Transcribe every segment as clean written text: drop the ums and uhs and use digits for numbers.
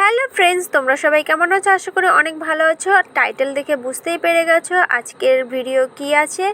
Hello friends, তোমরা সবাই কেমন আছো? আশা করি অনেক ভালো আছো। আর টাইটেল দেখে বুঝতেই পেরে গেছো আজকের ভিডিও কি আছে।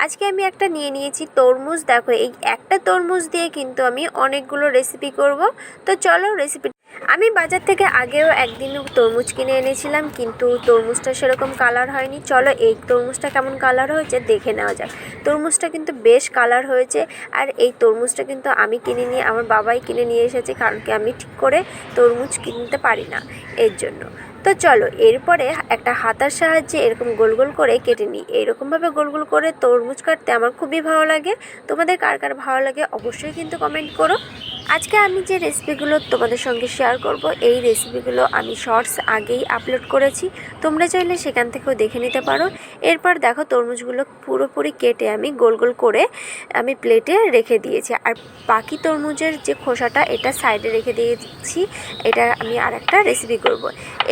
আজকে আমি একটা নিয়েছি তরমুজ। দেখো, এই একটা তরমুজ দিয়ে কিন্তু আমি অনেকগুলো রেসিপি করব। তো চলো রেসিপি। আমি বাজার থেকে আগেও একদিন তরমুজ কিনে এনেছিলাম, কিন্তু তরমুজটা সেরকম কালার হয়নি। চলো এই তরমুজটা কেমন কালার হয়েছে দেখে নেওয়া যাক। তরমুজটা কিন্তু বেশ কালার হয়েছে। আর এই তরমুজটা কিন্তু আমি কিনে নিয়ে আমার বাবাই কিনে নিয়ে এসেছে, কারণ কি আমি ঠিক করে তরমুজ কিনতে পারি না, এর জন্য। তো চলো এরপরে একটা হাতার সাহায্যে এরকম গোল গোল করে কেটে নিই। এইরকমভাবে গোল গোল করে তরমুজ কাটতে আমার খুবই ভালো লাগে। তোমাদের কার কার ভালো লাগে অবশ্যই কিন্তু কমেন্ট করো। আজকে আমি যে রেসিপিগুলো তোমাদের সঙ্গে শেয়ার করব, এই রেসিপিগুলো আমি শর্টস আগেই আপলোড করেছি, তোমরা চাইলে সেখান থেকেও দেখে নিতে পারো। এরপর দেখো তরমুজগুলো পুরোপুরি কেটে আমি গোল গোল করে আমি প্লেটে রেখে দিয়েছি। আর বাকি তরমুজের যে খোসাটা এটা সাইডে রেখে দিয়েছি, এটা আমি আর একটা রেসিপি করব।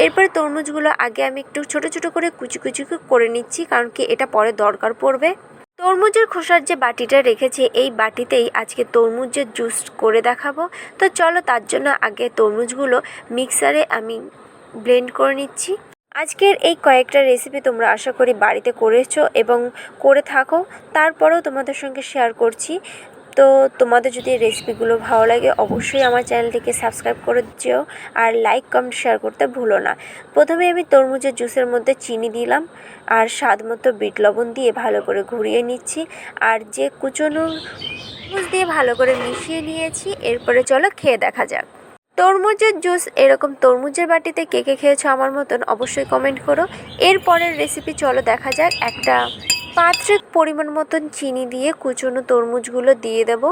এরপর তরমুজগুলো আগে আমি একটু ছোট ছোট করে কুচি কুচি করে নিচ্ছি, কারণ কি এটা পরে দরকার পড়বে। তরমুজের খোসার যে বাটিটা রেখেছি, এই বাটিতেই আজকে তরমুজের জুস করে দেখাবো। তো চলো তার জন্য আগে তরমুজগুলো মিক্সারে আমি ব্লেন্ড করে নিচ্ছি। আজকের এই কয়েকটা রেসিপি তোমরা আশা করি বাড়িতে করেছো এবং করে থাকো, তারপরেও তোমাদের সঙ্গে শেয়ার করছি। তো তোমাদের যদি এই রেসিপিগুলো ভালো লাগে অবশ্যই আমার চ্যানেলটিকে সাবস্ক্রাইব করে দিও, আর লাইক কমেন্ট শেয়ার করতে ভুলো না। প্রথমে আমি তরমুজের জুসের মধ্যে চিনি দিলাম আর স্বাদ মতো বিট লবণ দিয়ে ভালো করে ঘুরিয়ে নিচ্ছি। আর যে কুচনো তরমুজ দিয়ে ভালো করে মিশিয়ে নিয়েছি। এরপরে চলো খেয়ে দেখা যাক তরমুজের জুস। এরকম তরমুজের বাটিতে কে কে খেয়েছো আমার মতন অবশ্যই কমেন্ট করো। এরপরের রেসিপি চলো দেখা যাক। একটা পাত্রে পরিমাণ মতন চিনি দিয়ে কুচনো তরমুজগুলো দিয়ে দেব।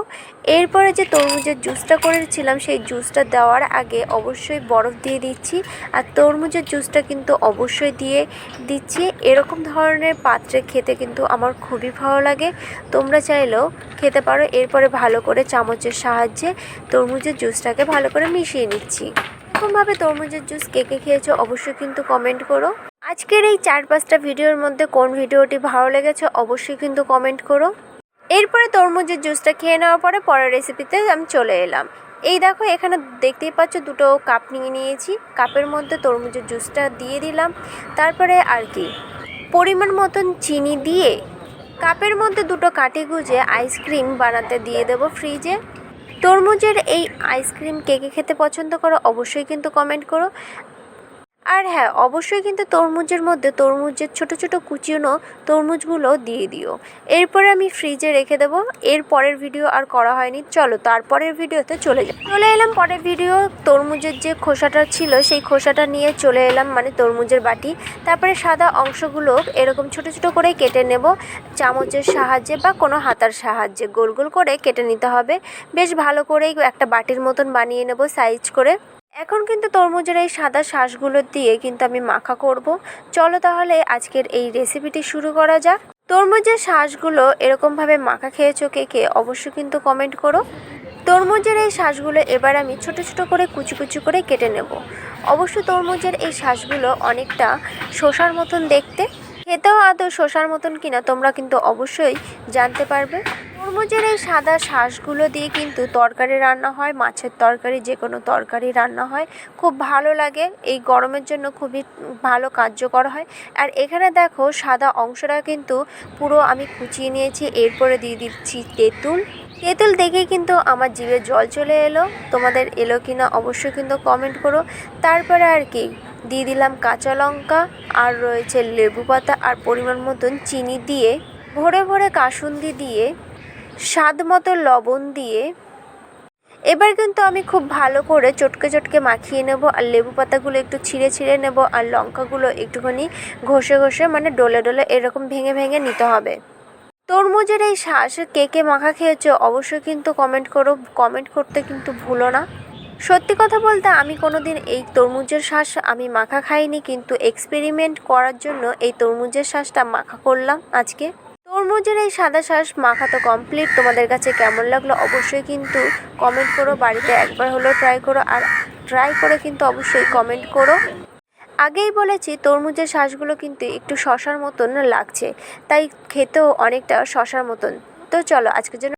এরপরে যে তরমুজের জুসটা করেছিলাম সেই জুসটা দেওয়ার আগে অবশ্যই বরফ দিয়ে দিচ্ছি। আর তরমুজের জুসটা কিন্তু অবশ্যই দিয়ে দিচ্ছি। এরকম ধরনের পাত্রে খেতে কিন্তু আমার খুবই ভালো লাগে, তোমরা চাইলেও খেতে পারো। এরপরে ভালো করে চামচের সাহায্যে তরমুজের জুসটাকে ভালো করে মিশিয়ে নিচ্ছি। এরকমভাবে তরমুজের জুস কে কে খেয়েছো অবশ্যই কিন্তু কমেন্ট করো। আজকের এই 4-5টা ভিডিওর মধ্যে কোন ভিডিওটি ভালো লেগেছে অবশ্যই কিন্তু কমেন্ট করো। এরপরে তরমুজের জুসটা খেয়ে নেওয়ার পরের রেসিপিতে আমি চলে এলাম। এই দেখো, এখানে দেখতেই পাচ্ছ দুটো কাপ নিয়ে নিয়েছি। কাপের মধ্যে তরমুজের জুসটা দিয়ে দিলাম। তারপরে আর কি পরিমাণ মতন চিনি দিয়ে কাপের মধ্যে দুটো কাঠি গুঁজে আইসক্রিম বানাতে দিয়ে দেবো ফ্রিজে। তরমুজের এই আইসক্রিম কে কে খেতে পছন্দ করো অবশ্যই কিন্তু কমেন্ট করো। আর হ্যাঁ, অবশ্যই কিন্তু তরমুজের মধ্যে তরমুজের ছোট ছোট কুচিনো তরমুজগুলো দিয়ে দিও। এরপরে আমি ফ্রিজে রেখে দেবো। এর পরের ভিডিও আর করা হয়নি, চলো তারপরের ভিডিওতে চলে এলাম। পরের ভিডিও তরমুজের যে খোসাটা ছিল সেই খোসাটা নিয়ে চলে এলাম, মানে তরমুজের বাটি। তারপরে সাদা অংশগুলো এরকম ছোট ছোট করে কেটে নেব চামচের সাহায্যে বা কোনো হাতার সাহায্যে গোল গোল করে কেটে নিতে হবে। বেশ ভালো করেই একটা বাটির মতন বানিয়ে নেব সাইজ করে। এখন কিন্তু তরমুজের এই সাদা শাঁসগুলো দিয়ে কিন্তু আমি মাখা করব। চলো তাহলে আজকের এই রেসিপিটি শুরু করা যাক। তরমুজের শাঁসগুলো এরকমভাবে মাখা খেয়েছো কে কে অবশ্যই কিন্তু কমেন্ট করো। তরমুজের এই শাঁসগুলো এবার আমি ছোট ছোট করে কুচি কুচি করে কেটে নেব। অবশ্য তরমুজের এই শাঁসগুলো অনেকটা শসার মতন দেখতে, খেতেও আদৌ শসার মতন কিনা তোমরা কিন্তু অবশ্যই জানতে পারবে। তরমুজের এই সাদা শাঁসগুলো দিয়ে কিন্তু তরকারি রান্না হয়, মাছের তরকারি, যে কোনো তরকারি রান্না হয়, খুব ভালো লাগে। এই গরমের জন্য খুবই ভালো কার্যকর হয়। আর এখানে দেখো সাদা অংশটা কিন্তু পুরো আমি কুচিয়ে নিয়েছি। এরপরে দিয়ে দিচ্ছি তেঁতুল। তেঁতুল দেখে কিন্তু আমার জিভে জল চলে এলো, তোমাদের এলো কি না অবশ্যই কিন্তু কমেন্ট করো। তারপরে আর কি দিয়ে দিলাম কাঁচা লঙ্কা, আর রয়েছে লেবু পাতা, আর পরিমাণ মতন চিনি দিয়ে ভরে ভরে কাসুন্দি দিয়ে স্বাদ মতো লবণ দিয়ে এবার কিন্তু আমি খুব ভালো করে চটকে চটকে মাখিয়ে নেব। আর লেবু পাতাগুলো একটু ছিঁড়ে ছিঁড়ে নেব, আর লঙ্কাগুলো একটুখানি ঘষে ঘষে মানে ডলে ডলে এরকম ভেঙে ভেঙে নিতে হবে। তরমুজের এই শাঁস কে কে মাখা খেয়েছো অবশ্যই কিন্তু কমেন্ট করো। কমেন্ট করতে কিন্তু ভুলো না। সত্যি কথা বলতে আমি কোনো দিন এই তরমুজের শাঁস আমি মাখা খাইনি, কিন্তু এক্সপেরিমেন্ট করার জন্য এই তরমুজের শাঁসটা মাখা করলাম আজকে। তরমুজের এই সাদা শাঁস মাখা তো কমপ্লিট। তোমাদের কাছে কেমন লাগলো অবশ্যই কিন্তু কমেন্ট করো। বাড়িতে একবার হলেও ট্রাই করো, আর ট্রাই করে কিন্তু অবশ্যই কমেন্ট করো। আগেই বলেছি তরমুজের শাঁসগুলো কিন্তু একটু শসার মতন লাগছে, তাই খেতেও অনেকটা শসার মতন। তো চলো আজকের জন্য